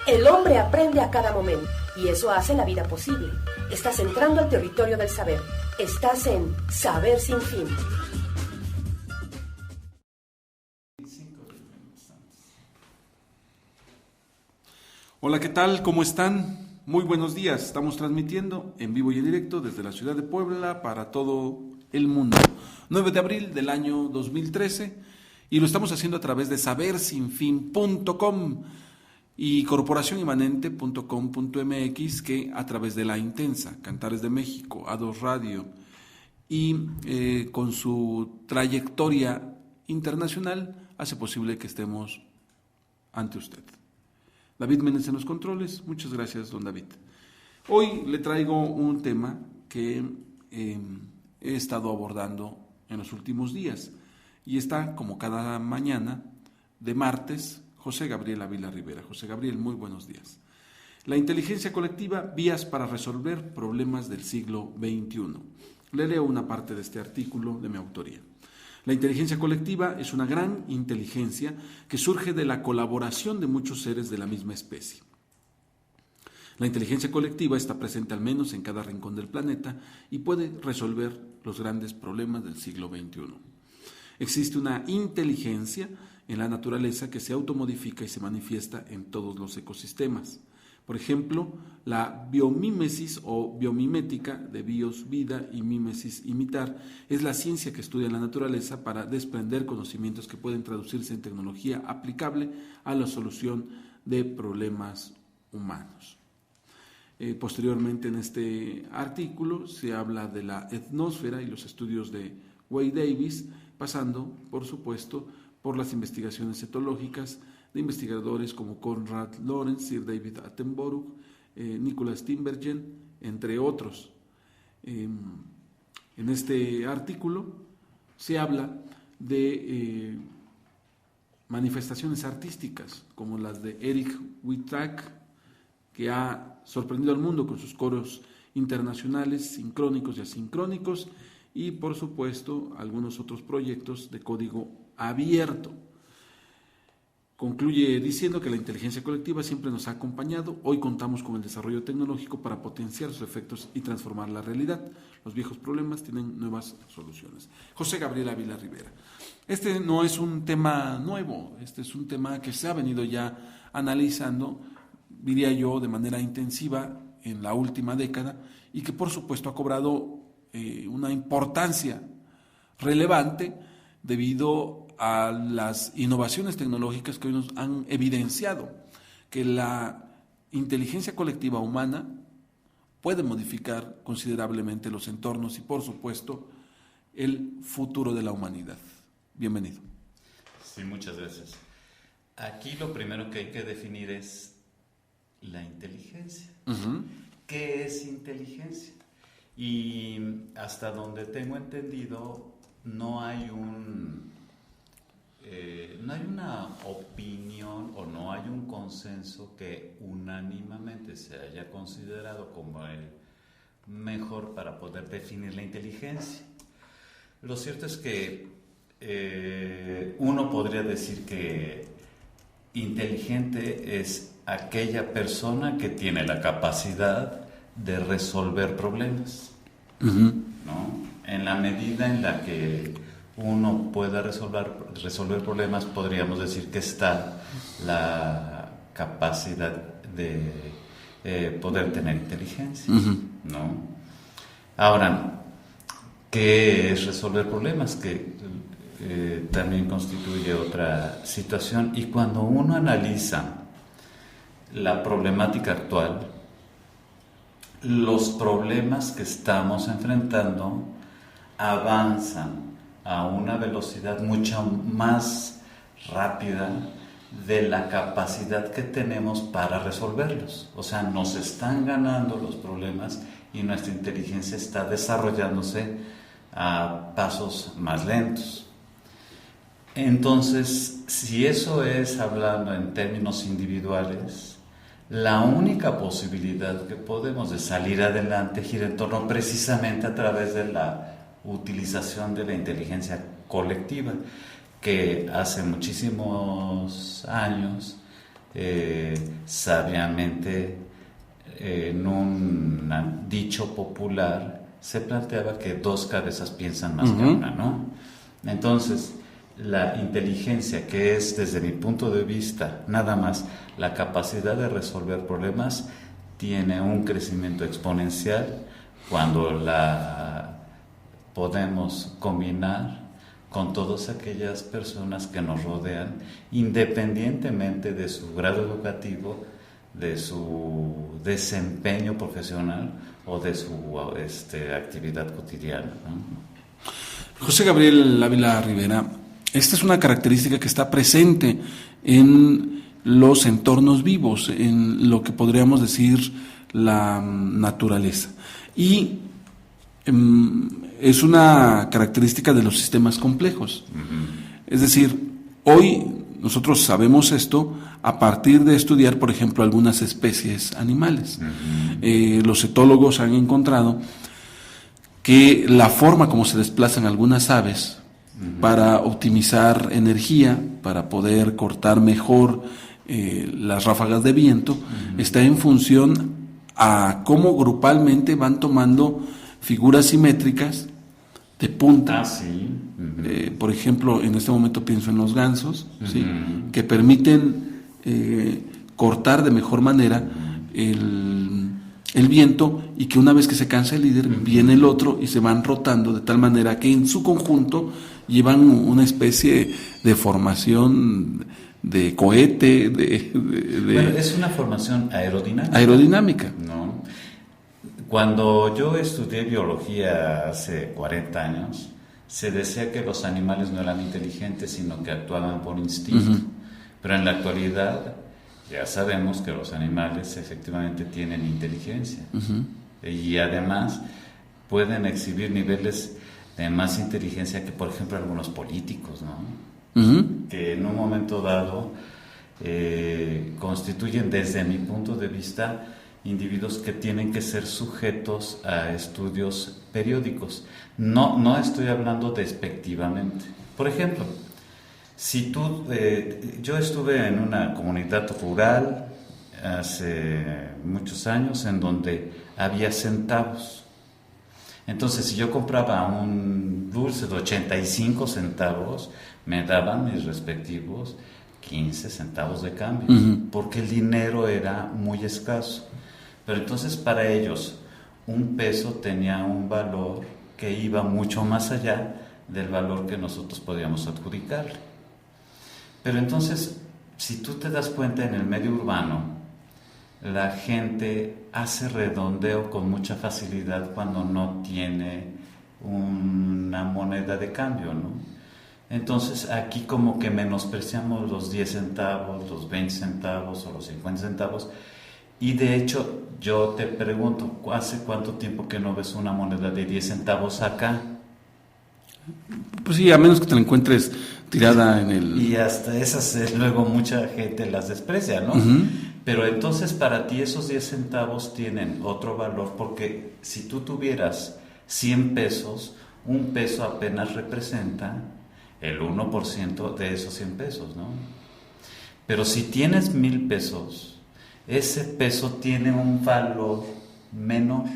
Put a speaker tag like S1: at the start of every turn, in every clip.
S1: El hombre aprende a cada momento y eso hace la vida posible. Estás entrando al territorio del saber. Estás en Saber Sin Fin.
S2: Hola, ¿qué tal? ¿Cómo están? Muy buenos días. Estamos transmitiendo en vivo y en directo desde la ciudad de Puebla para todo el mundo. 9 de abril del año 2013 y lo estamos haciendo a través de sabersinfin.com y corporacionimanente.com.mx, que a través de La Intensa, Cantares de México, A2 Radio y con su trayectoria internacional hace posible que estemos ante usted. David Méndez en los controles. Muchas gracias, don David. Hoy le traigo un tema que he estado abordando en los últimos días y está, como cada mañana de martes, José Gabriel Ávila Rivera. José Gabriel, muy buenos días. La inteligencia colectiva, vías para resolver problemas del siglo XXI. Le leo una parte de este artículo de mi autoría. La inteligencia colectiva es una gran inteligencia que surge de la colaboración de muchos seres de la misma especie. La inteligencia colectiva está presente al menos en cada rincón del planeta y puede resolver los grandes problemas del siglo XXI. Existe una inteligencia en la naturaleza que se automodifica y se manifiesta en todos los ecosistemas. Por ejemplo, la biomímesis o biomimética, de bios, vida, y mímesis, imitar, es la ciencia que estudia la naturaleza para desprender conocimientos que pueden traducirse en tecnología aplicable a la solución de problemas humanos. Posteriormente en este artículo se habla de la etnosfera y los estudios de Wade Davis, pasando, por supuesto, por las investigaciones etológicas de investigadores como Konrad Lorenz, Sir David Attenborough, Nicholas Tinbergen, entre otros. En este artículo se habla de manifestaciones artísticas como las de Eric Wittak, que ha sorprendido al mundo con sus coros internacionales sincrónicos y asincrónicos, y por supuesto algunos otros proyectos de código abierto. Concluye diciendo que la inteligencia colectiva siempre nos ha acompañado. Hoy contamos con el desarrollo tecnológico para potenciar sus efectos y transformar la realidad. Los viejos problemas tienen nuevas soluciones. José Gabriel Ávila Rivera. Este no es un tema nuevo, este es un tema que se ha venido ya analizando, diría yo, de manera intensiva en la última década y que por supuesto ha cobrado una importancia relevante debido a las innovaciones tecnológicas que hoy nos han evidenciado que la inteligencia colectiva humana puede modificar considerablemente los entornos y, por supuesto, el futuro de la humanidad. Bienvenido.
S3: Sí, muchas gracias. Aquí lo primero que hay que definir es la inteligencia. Uh-huh. ¿Qué es inteligencia? Y hasta donde tengo entendido, no hay una opinión o no hay un consenso que unánimemente se haya considerado como el mejor para poder definir la inteligencia. Lo cierto es que uno podría decir que inteligente es aquella persona que tiene la capacidad de resolver problemas, uh-huh, ¿no? En la medida en la que uno pueda resolver problemas, podríamos decir que está la capacidad de poder tener inteligencia, uh-huh, ¿no? Ahora, ¿qué es resolver problemas? Que también constituye otra situación. Y cuando uno analiza la problemática actual, los problemas que estamos enfrentando avanzan a una velocidad mucho más rápida de la capacidad que tenemos para resolverlos. O sea, nos están ganando los problemas y nuestra inteligencia está desarrollándose a pasos más lentos. Entonces, si eso es hablando en términos individuales, la única posibilidad que podemos de salir adelante gira en torno precisamente a través de la utilización de la inteligencia colectiva, que hace muchísimos años sabiamente, en un dicho popular, se planteaba que dos cabezas piensan más que una, ¿no? Entonces, la inteligencia, que es, desde mi punto de vista, nada más la capacidad de resolver problemas, tiene un crecimiento exponencial cuando la podemos combinar con todas aquellas personas que nos rodean, independientemente de su grado educativo, de su desempeño profesional o de su actividad cotidiana, ¿no?
S2: José Gabriel Ávila Rivera, esta es una característica que está presente en los entornos vivos, en lo que podríamos decir la naturaleza. Y es una característica de los sistemas complejos. Es decir, hoy nosotros sabemos esto a partir de estudiar, por ejemplo, algunas especies animales. Los etólogos han encontrado que la forma como se desplazan algunas aves para optimizar energía, para poder cortar mejor las ráfagas de viento, está en función a cómo grupalmente van tomando figuras simétricas de punta. Por ejemplo, en este momento pienso en los gansos, ¿sí? Que permiten cortar de mejor manera el viento, y que una vez que se cansa el líder, viene el otro y se van rotando de tal manera que en su conjunto llevan una especie de formación de cohete.
S3: Bueno, es una formación aerodinámica.
S2: Aerodinámica.
S3: ¿No? Cuando yo estudié biología hace 40 años, se decía que los animales no eran inteligentes, sino que actuaban por instinto. Pero en la actualidad ya sabemos que los animales efectivamente tienen inteligencia. Y además pueden exhibir niveles de más inteligencia que, por ejemplo, algunos políticos, ¿no? Que en un momento dado constituyen, desde mi punto de vista, individuos que tienen que ser sujetos a estudios periódicos. No estoy hablando despectivamente. Por ejemplo, si yo estuve en una comunidad rural hace muchos años en donde había centavos. Entonces, si yo compraba un dulce de 85 centavos, me daban mis respectivos 15 centavos de cambio, porque el dinero era muy escaso. Pero entonces, para ellos, un peso tenía un valor que iba mucho más allá del valor que nosotros podíamos adjudicarle. Pero entonces, si tú te das cuenta, en el medio urbano, la gente hace redondeo con mucha facilidad cuando no tiene una moneda de cambio, ¿no? Entonces aquí como que menospreciamos los 10 centavos, los 20 centavos o los 50 centavos, y de hecho yo te pregunto, ¿hace cuánto tiempo que no ves una moneda de 10 centavos acá?
S2: Pues sí, a menos que te la encuentres tirada en el...
S3: Y hasta esas luego mucha gente las desprecia, ¿no? Pero entonces para ti esos 10 centavos tienen otro valor, porque si tú tuvieras 100 pesos, un peso apenas representa el 1% de esos 100 pesos, ¿no? Pero si tienes 1,000 pesos, ese peso tiene un valor menor.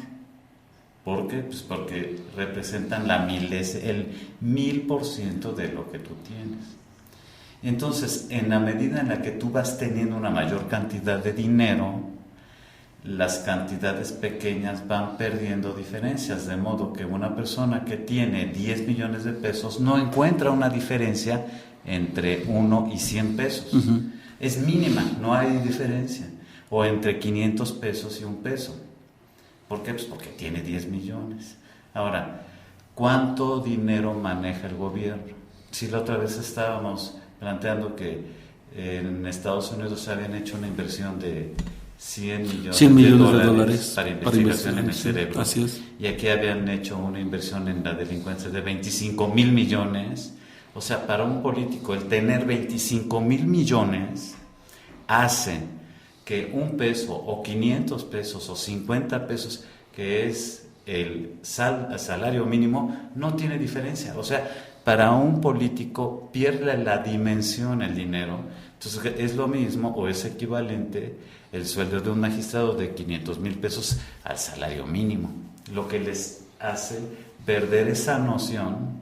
S3: ¿Por qué? Pues porque representan el 1000% de lo que tú tienes. Entonces, en la medida en la que tú vas teniendo una mayor cantidad de dinero, las cantidades pequeñas van perdiendo diferencias, de modo que una persona que tiene 10 millones de pesos no encuentra una diferencia entre 1 y 100 pesos. Es mínima, no hay diferencia. O entre 500 pesos y 1 peso. ¿Por qué? Pues porque tiene 10 millones. Ahora, ¿cuánto dinero maneja el gobierno? Si la otra vez estábamos planteando que en Estados Unidos se habían hecho una inversión de 100 millones de dólares para investigación en el cerebro.
S2: Así es.
S3: Y aquí habían hecho una inversión en la delincuencia de 25,000 millones. O sea, para un político, el tener 25,000 millones hace que 1 peso o 500 pesos o 50 pesos, que es el salario mínimo, no tiene diferencia. O sea, para un político pierde la dimensión el dinero, Entonces es lo mismo o es equivalente el sueldo de un magistrado de 500,000 pesos al salario mínimo, lo que les hace perder esa noción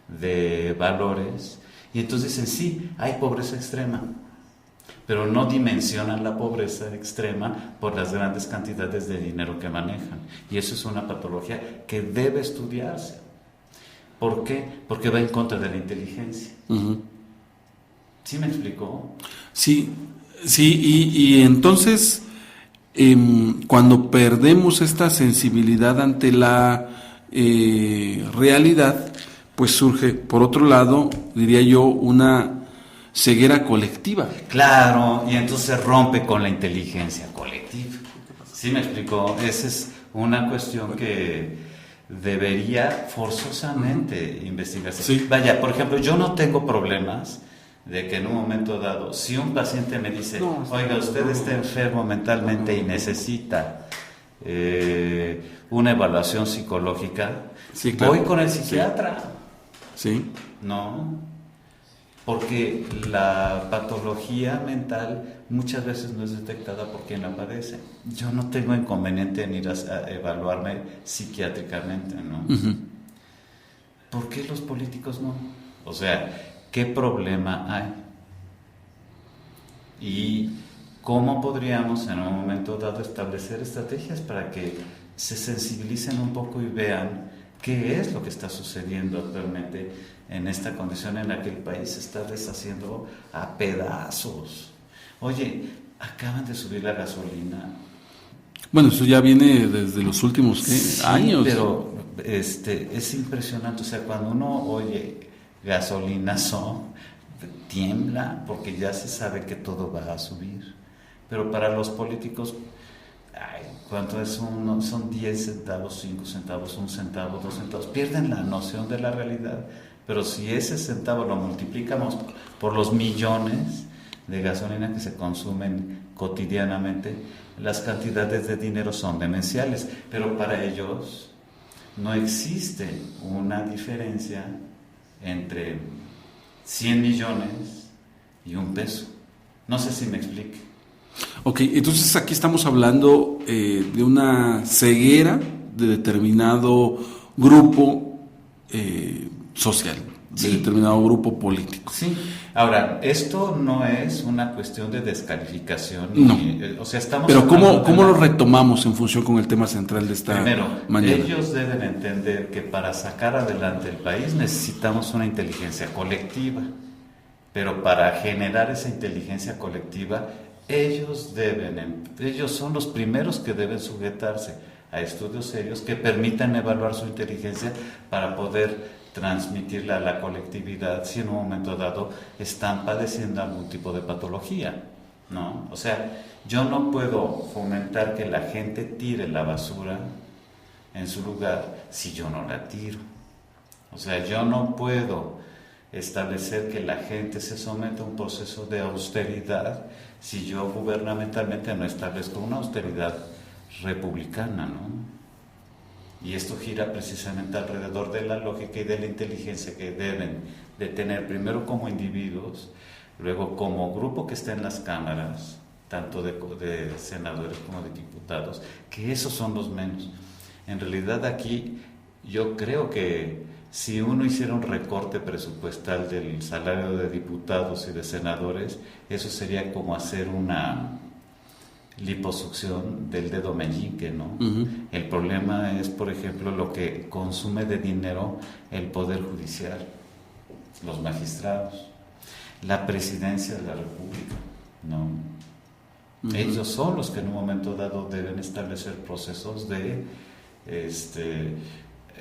S3: de valores. Y entonces dicen, sí, hay pobreza extrema, pero no dimensionan la pobreza extrema por las grandes cantidades de dinero que manejan. Y eso es una patología que debe estudiarse. ¿Por qué? Porque va en contra de la inteligencia. Uh-huh. ¿Sí me explicó?
S2: Sí, y entonces cuando perdemos esta sensibilidad ante la realidad, pues surge, por otro lado, diría yo, una ceguera colectiva.
S3: Claro, y entonces rompe con la inteligencia colectiva. ¿Sí me explicó? Esa es una cuestión que debería forzosamente investigarse.
S2: Sí.
S3: Vaya, por ejemplo, yo no tengo problemas de que en un momento dado, si un paciente me dice, oiga, usted está enfermo mentalmente y necesita una evaluación psicológica, sí, claro, voy con el psiquiatra.
S2: Sí.
S3: No, porque la patología mental muchas veces no es detectada por quien la padece. Yo no tengo inconveniente en ir a evaluarme psiquiátricamente, ¿no? Uh-huh. ¿Por qué los políticos no? O sea, ¿qué problema hay? ¿Y cómo podríamos en un momento dado establecer estrategias para que se sensibilicen un poco y vean qué es lo que está sucediendo actualmente en esta condición en la que el país se está deshaciendo a pedazos? Oye, acaban de subir la gasolina.
S2: Bueno, eso ya viene desde los últimos años.
S3: Pero es impresionante. O sea, cuando uno oye gasolinazo, tiembla porque ya se sabe que todo va a subir. Pero para los políticos, ¿cuánto es uno? Son 10 centavos, 5 centavos, 1 centavo, 2 centavos. Pierden la noción de la realidad. Pero si ese centavo lo multiplicamos por los millones de gasolina que se consumen cotidianamente, las cantidades de dinero son demenciales. Pero para ellos no existe una diferencia entre 100 millones y un peso. No sé si me explique.
S2: Ok, entonces aquí estamos hablando de una ceguera de determinado grupo social, de determinado grupo político.
S3: Sí. Ahora, esto no es una cuestión de descalificación.
S2: No.
S3: O sea, estamos.
S2: Pero ¿cómo lo retomamos en función con el tema central de esta mañana?
S3: Ellos deben entender que para sacar adelante el país necesitamos una inteligencia colectiva. Pero para generar esa inteligencia colectiva, ellos son los primeros que deben sujetarse a estudios serios que permitan evaluar su inteligencia para poder transmitirla a la colectividad si en un momento dado están padeciendo algún tipo de patología, ¿no? O sea, yo no puedo fomentar que la gente tire la basura en su lugar si yo no la tiro. O sea, yo no puedo establecer que la gente se someta a un proceso de austeridad si yo gubernamentalmente no establezco una austeridad republicana, ¿no? Y esto gira precisamente alrededor de la lógica y de la inteligencia que deben de tener primero como individuos, luego como grupo que está en las cámaras, tanto de senadores como de diputados, que esos son los menos. En realidad aquí yo creo que si uno hiciera un recorte presupuestal del salario de diputados y de senadores, eso sería como hacer una liposucción del dedo meñique, ¿no? Uh-huh. El problema es, por ejemplo, lo que consume de dinero el Poder Judicial, los magistrados, la Presidencia de la República, ¿no? Uh-huh. Ellos son los que en un momento dado deben establecer procesos de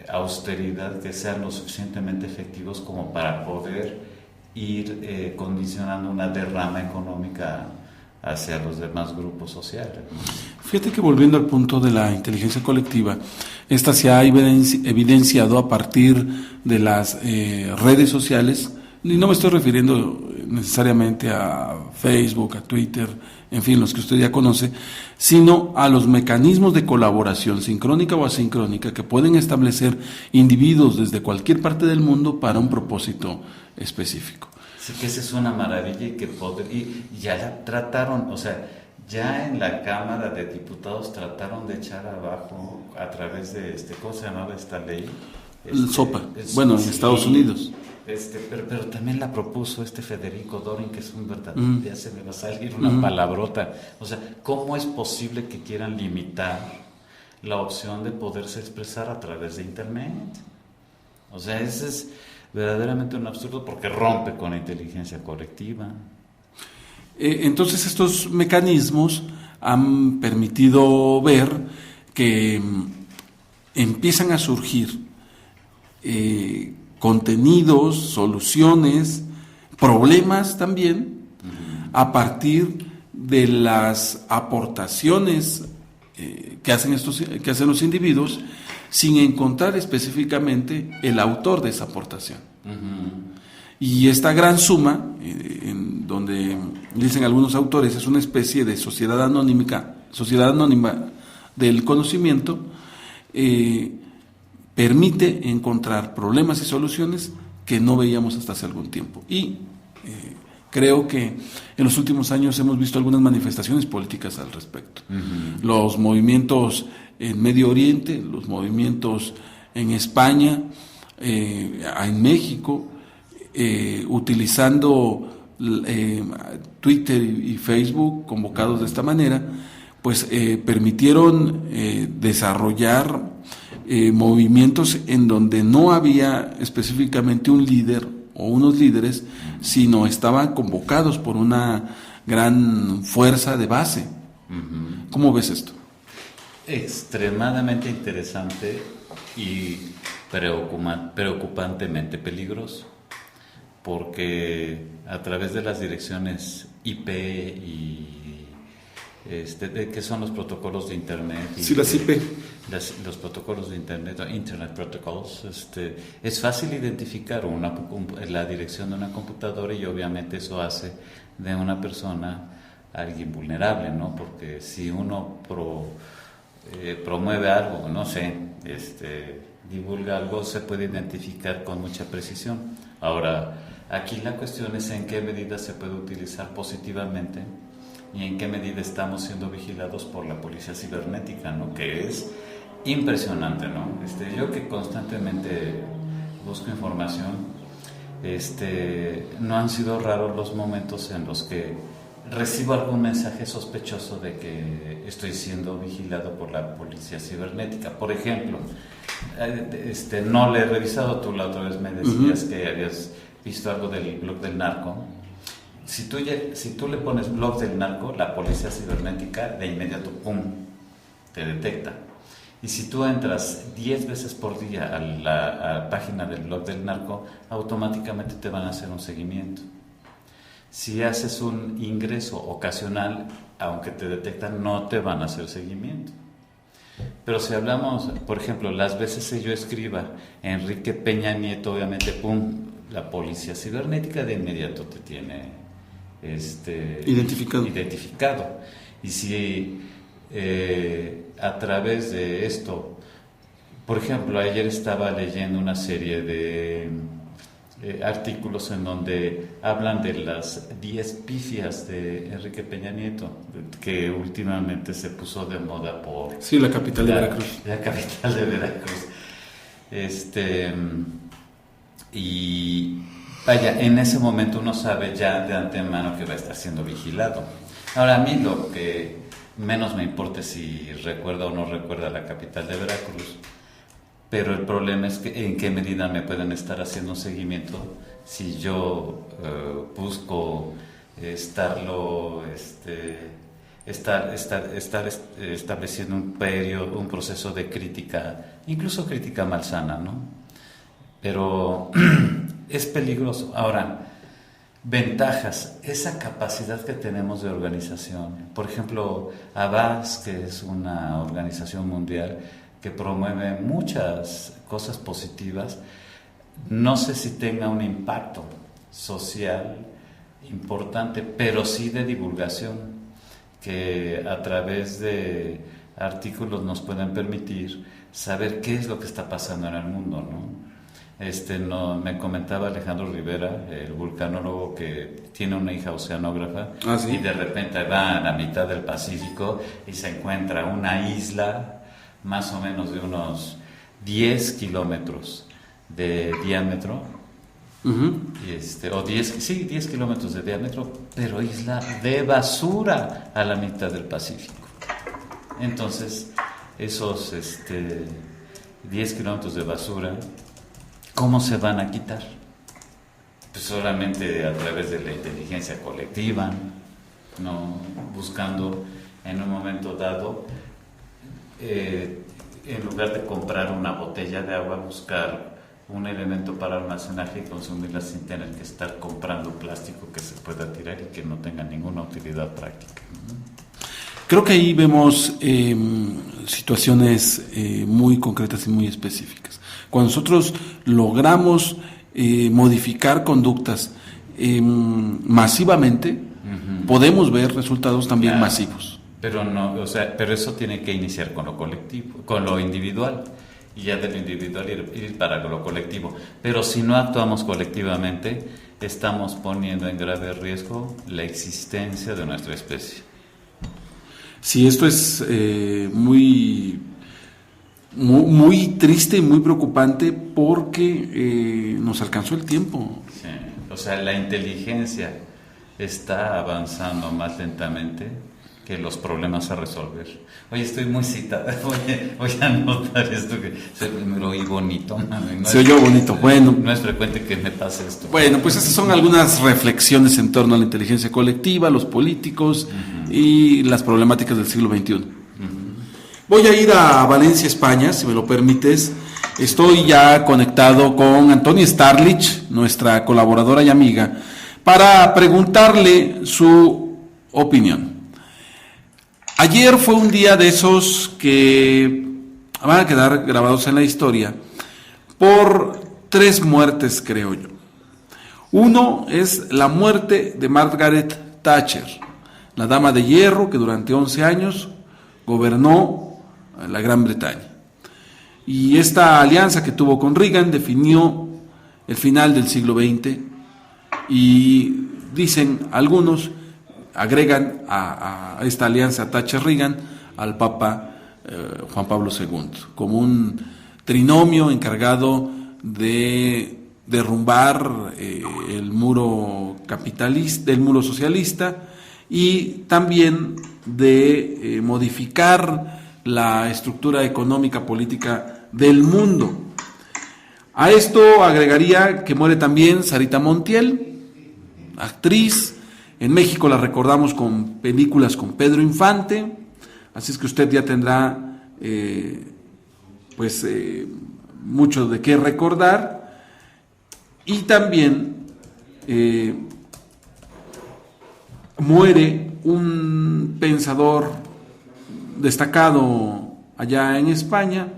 S3: austeridad que sean lo suficientemente efectivos como para poder ir condicionando una derrama económica hacia los demás grupos sociales.
S2: Fíjate que volviendo al punto de la inteligencia colectiva, esta se ha evidenciado a partir de las redes sociales, y no me estoy refiriendo necesariamente a Facebook, a Twitter, en fin, los que usted ya conoce, sino a los mecanismos de colaboración sincrónica o asincrónica que pueden establecer individuos desde cualquier parte del mundo para un propósito específico.
S3: Así que esa es una maravilla y ya la trataron, o sea, ya en la Cámara de Diputados trataron de echar abajo a través de, ¿cómo se llamaba esta ley?
S2: El SOPA, bueno, en Estados Unidos.
S3: Pero también la propuso Federico Dorin, que es un verdadero, ya se me va a salir una palabrota. O sea, ¿cómo es posible que quieran limitar la opción de poderse expresar a través de Internet? O sea, ese es verdaderamente un absurdo porque rompe con la inteligencia colectiva.
S2: Entonces estos mecanismos han permitido ver que empiezan a surgir contenidos, soluciones, problemas también, a partir de las aportaciones que hacen los individuos, sin encontrar específicamente el autor de esa aportación. Y esta gran suma, en donde dicen algunos autores, es una especie de sociedad anónima del conocimiento, permite encontrar problemas y soluciones que no veíamos hasta hace algún tiempo. Y creo que en los últimos años hemos visto algunas manifestaciones políticas al respecto. Los movimientos en Medio Oriente, los movimientos en España, en México, utilizando Twitter y Facebook convocados de esta manera, pues permitieron desarrollar movimientos en donde no había específicamente un líder o unos líderes, sino estaban convocados por una gran fuerza de base. ¿Cómo ves esto?
S3: Extremadamente interesante y preocupantemente peligroso, porque a través de las direcciones IP y ¿qué son los protocolos de Internet?
S2: Sí, las IP.
S3: Los protocolos de Internet, Internet Protocols, es fácil identificar la dirección de una computadora y obviamente eso hace de una persona alguien vulnerable, ¿no? Porque si uno promueve algo, no sé, divulga algo, se puede identificar con mucha precisión. Ahora, aquí la cuestión es en qué medida se puede utilizar positivamente y en qué medida estamos siendo vigilados por la policía cibernética, ¿no? Que es impresionante, ¿no? Yo que constantemente busco información, no han sido raros los momentos en los que recibo algún mensaje sospechoso de que estoy siendo vigilado por la policía cibernética. Por ejemplo, no le he revisado, tú la otra vez me decías que habías visto algo del blog del narco. Si tú le pones blog del narco, la policía cibernética de inmediato, ¡pum!, te detecta. Y si tú entras 10 veces por día a la página del blog del narco, automáticamente te van a hacer un seguimiento. Si haces un ingreso ocasional, aunque te detectan, no te van a hacer seguimiento. Pero si hablamos, por ejemplo, las veces que yo escriba Enrique Peña Nieto, obviamente, ¡pum!, la policía cibernética de inmediato te tiene identificado. Y si a través de esto, por ejemplo, ayer estaba leyendo una serie de artículos en donde hablan de las 10 pifias de Enrique Peña Nieto, que últimamente se puso de moda por...
S2: Sí, la capital de Veracruz.
S3: La capital de Veracruz. Y vaya, en ese momento uno sabe ya de antemano que va a estar siendo vigilado. Ahora, a mí lo que menos me importa es si recuerda o no recuerda la capital de Veracruz, pero el problema es que en qué medida me pueden estar haciendo un seguimiento si yo busco estar estableciendo un proceso de crítica, incluso crítica malsana, ¿no? Pero es peligroso. Ahora, ventajas, esa capacidad que tenemos de organización. Por ejemplo, Abbas, que es una organización mundial que promueve muchas cosas positivas, no sé si tenga un impacto social importante, pero sí de divulgación, que a través de artículos nos pueden permitir saber qué es lo que está pasando en el mundo, ¿no? No, me comentaba Alejandro Rivera, el vulcanólogo, que tiene una hija oceanógrafa,
S2: ¿sí?
S3: Y de repente va a la mitad del Pacífico y se encuentra una isla más o menos de unos 10 kilómetros de diámetro, o 10 kilómetros de diámetro, pero isla de basura a la mitad del Pacífico. Entonces, esos 10 kilómetros de basura, ¿cómo se van a quitar? Pues solamente a través de la inteligencia colectiva, ¿no? Buscando en un momento dado, en lugar de comprar una botella de agua, buscar un elemento para almacenaje y consumirla sin tener que estar comprando plástico que se pueda tirar y que no tenga ninguna utilidad práctica.
S2: Creo que ahí vemos situaciones muy concretas y muy específicas. Cuando nosotros logramos modificar conductas masivamente, podemos ver resultados también masivos.
S3: Pero no, pero eso tiene que iniciar con lo colectivo, con lo individual, y ya de lo individual ir para lo colectivo. Pero si no actuamos colectivamente, estamos poniendo en grave riesgo la existencia de nuestra especie.
S2: Sí, esto es muy triste y muy preocupante porque nos alcanzó el tiempo.
S3: Sí, la inteligencia está avanzando más lentamente que los problemas a resolver. Oye, estoy muy citada, voy a anotar esto que me lo oí bonito.
S2: Se oyó bonito, bueno.
S3: No es frecuente que me pase esto.
S2: Bueno, pues esas son algunas reflexiones en torno a la inteligencia colectiva, los políticos y las problemáticas del siglo XXI. Voy a ir a Valencia, España, si me lo permites. Estoy ya conectado con Antonia Starlich, nuestra colaboradora y amiga, para preguntarle su opinión. Ayer fue un día de esos que van a quedar grabados en la historia por 3 muertes, creo yo. Uno es la muerte de Margaret Thatcher, la dama de hierro que durante 11 años gobernó la Gran Bretaña. Y esta alianza que tuvo con Reagan definió el final del siglo XX y dicen algunos, agregan a esta alianza Thatcher-Reagan al Papa Juan Pablo II, como un trinomio encargado de derrumbar el muro capitalista, el muro socialista, y también de modificar la estructura económica política del mundo. A esto agregaría que muere también Sarita Montiel, actriz. En México la recordamos con películas con Pedro Infante, así es que usted ya tendrá mucho de qué recordar. Y también muere un pensador destacado allá en España,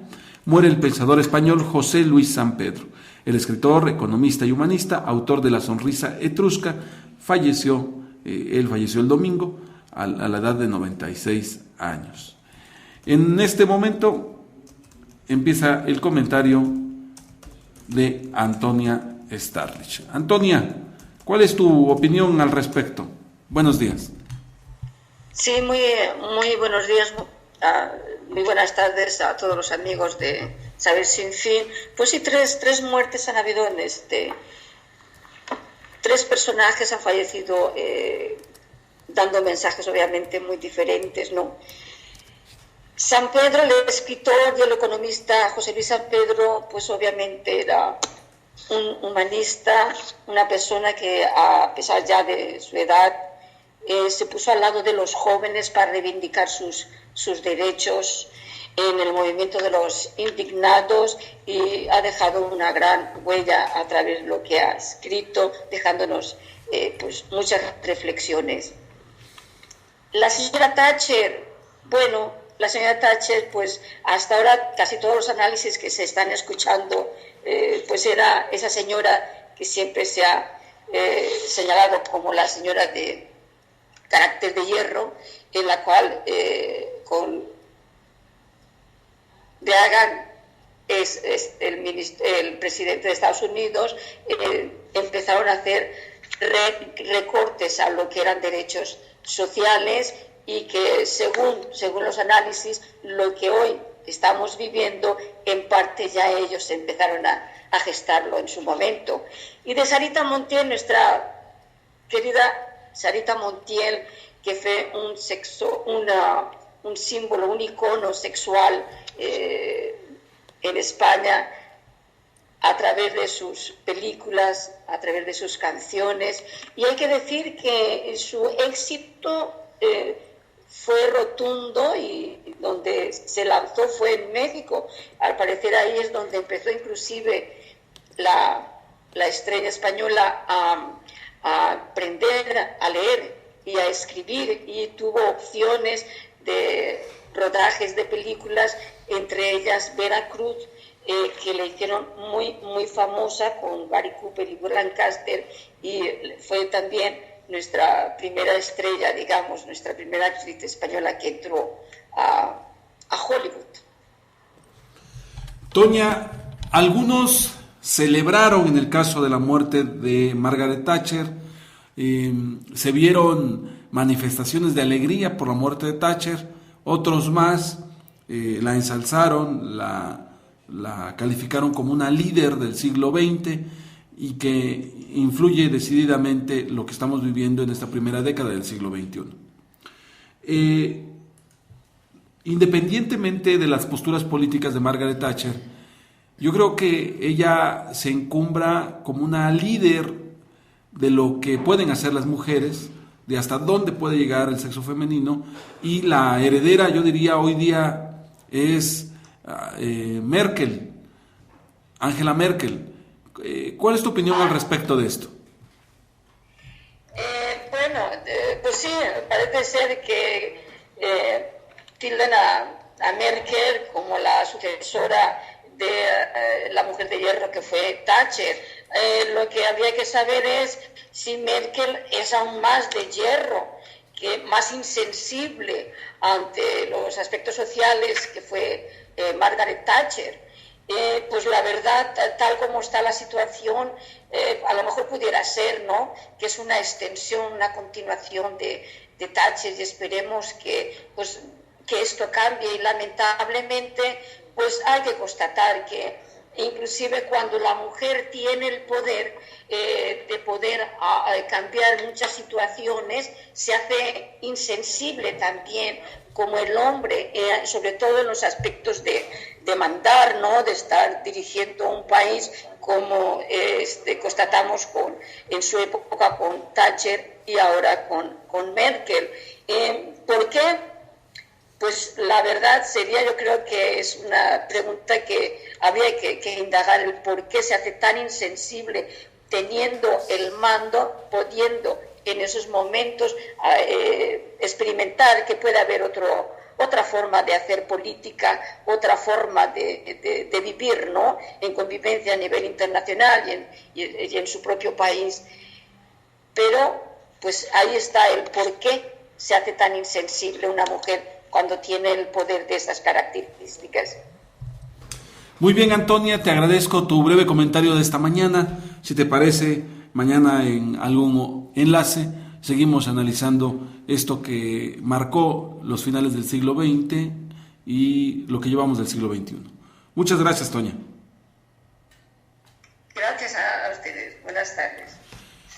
S2: muere el pensador español José Luis Sampedro, el escritor, economista y humanista, autor de La sonrisa etrusca. Él falleció el domingo a la edad de 96 años. En este momento empieza el comentario de Antonia Starlich. Antonia, ¿cuál es tu opinión al respecto? Buenos días.
S4: Sí, muy buenos días, muy buenas tardes a todos los amigos de Saber Sin Fin. Pues sí, tres muertes han habido en 3 personajes han fallecido dando mensajes obviamente muy diferentes, ¿no? Sampedro, el escritor y el economista José Luis Sampedro, pues obviamente era un humanista, una persona que a pesar ya de su edad se puso al lado de los jóvenes para reivindicar sus derechos en el movimiento de los indignados, y ha dejado una gran huella a través de lo que ha escrito, dejándonos pues muchas reflexiones. La señora Thatcher, pues hasta ahora casi todos los análisis que se están escuchando, pues era esa señora que siempre se ha señalado como la señora de carácter de hierro, en la cual con Reagan es el presidente de Estados Unidos, empezaron a hacer recortes a lo que eran derechos sociales, y que según los análisis, lo que hoy estamos viviendo, en parte ya ellos empezaron a gestarlo en su momento. Y de Sarita Montiel, nuestra querida Sarita Montiel, que fue un símbolo, un icono sexual en España, a través de sus películas, a través de sus canciones. Y hay que decir que su éxito fue rotundo, y donde se lanzó fue en México. Al parecer ahí es donde empezó inclusive la estrella española a aprender a leer y a escribir, y tuvo opciones de rodajes de películas, entre ellas Veracruz, que le hicieron muy famosa con Gary Cooper y Lancaster, y fue también nuestra primera estrella, digamos, nuestra primera actriz española que entró a Hollywood.
S2: Toña, algunos celebraron en el caso de la muerte de Margaret Thatcher, se vieron manifestaciones de alegría por la muerte de Thatcher, otros más la ensalzaron, la calificaron como una líder del siglo XX y que influye decididamente lo que estamos viviendo en esta primera década del siglo XXI. Independientemente de las posturas políticas de Margaret Thatcher, yo creo que ella se encumbra como una líder de lo que pueden hacer las mujeres, de hasta dónde puede llegar el sexo femenino, y la heredera, yo diría, hoy día es Merkel, Angela Merkel. ¿Cuál es tu opinión al respecto de esto?
S4: Pues sí, parece ser que tildan a Merkel como la sucesora de la mujer de hierro que fue Thatcher. Lo que habría que saber es si Merkel es aún más de hierro, que más insensible ante los aspectos sociales que fue Margaret Thatcher. Pues la verdad, tal como está la situación, a lo mejor pudiera ser, ¿no?, que es una extensión, una continuación de Thatcher, y esperemos que esto cambie. Y lamentablemente, pues hay que constatar que inclusive cuando la mujer tiene el poder de poder cambiar muchas situaciones, se hace insensible también como el hombre, sobre todo en los aspectos de mandar, ¿no?, de estar dirigiendo un país, como constatamos en su época con Thatcher y ahora con Merkel. ¿Por qué? Pues la verdad sería, yo creo que es una pregunta que habría que indagar, el por qué se hace tan insensible, teniendo el mando, pudiendo en esos momentos experimentar que puede haber otra forma de hacer política, otra forma de vivir, ¿no?, en convivencia a nivel internacional y en su propio país. Pero pues ahí está el por qué se hace tan insensible una mujer cuando tiene el poder de esas características.
S2: Muy bien, Antonia, te agradezco tu breve comentario de esta mañana. Si te parece, mañana en algún enlace seguimos analizando esto que marcó los finales del siglo XX y lo que llevamos del siglo XXI. Muchas gracias, Toña.
S4: Gracias a ustedes. Buenas tardes.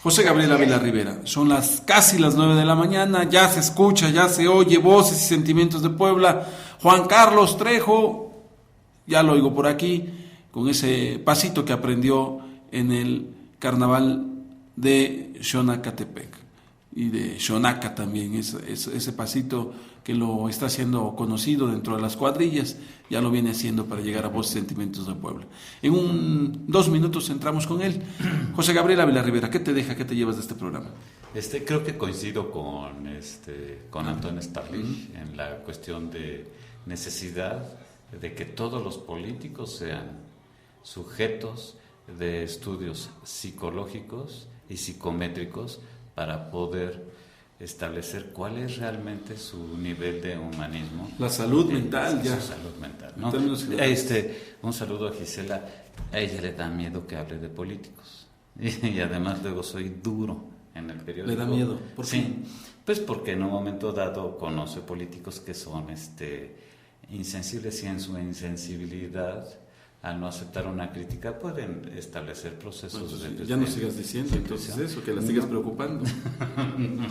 S2: José Gabriel Ávila Rivera, son casi las 9 de la mañana, ya se escucha, ya se oye voces y sentimientos de Puebla. Juan Carlos Trejo, ya lo oigo por aquí, con ese pasito que aprendió en el carnaval de Xonacatepec y de Xonaca también, ese pasito que lo está haciendo conocido dentro de las cuadrillas, ya lo viene haciendo para llegar a voces y sentimientos de Puebla. En 2 minutos entramos con él. José Gabriel Ávila Rivera, ¿qué te deja, qué te llevas de este programa?
S3: Creo que coincido con Antonio Starlich en la cuestión de necesidad de que todos los políticos sean sujetos de estudios psicológicos y psicométricos para poder establecer cuál es realmente su nivel de humanismo.
S2: La salud mental, ya.
S3: Su salud mental. ¿no? Un saludo a Gisela. A ella le da miedo que hable de políticos. Y además luego soy duro en el periódico.
S2: ¿Le da miedo? ¿Por qué?
S3: Sí, pues porque en un momento dado conoce políticos que son insensibles, y en su insensibilidad, al no aceptar una crítica, pueden establecer procesos de...
S2: Ya no sigas diciendo entonces eso, que la sigas preocupando.
S3: No,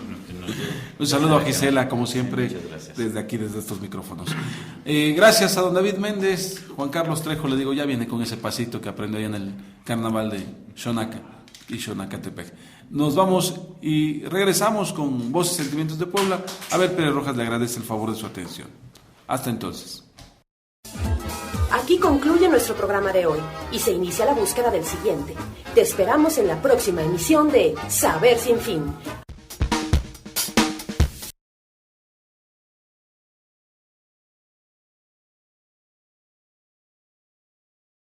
S2: un saludo a Gisela, como siempre, desde aquí, desde estos micrófonos. Gracias a don David Méndez. Juan Carlos Trejo, le digo, ya viene con ese pasito que aprendió ahí en el carnaval de Xonaca y Xonacatepec. Nos vamos y regresamos con Voces y Sentimientos de Puebla. Abel Pérez Rojas le agradece el favor de su atención. Hasta entonces.
S1: Aquí concluye nuestro programa de hoy y se inicia la búsqueda del siguiente. Te esperamos en la próxima emisión de Saber Sin Fin.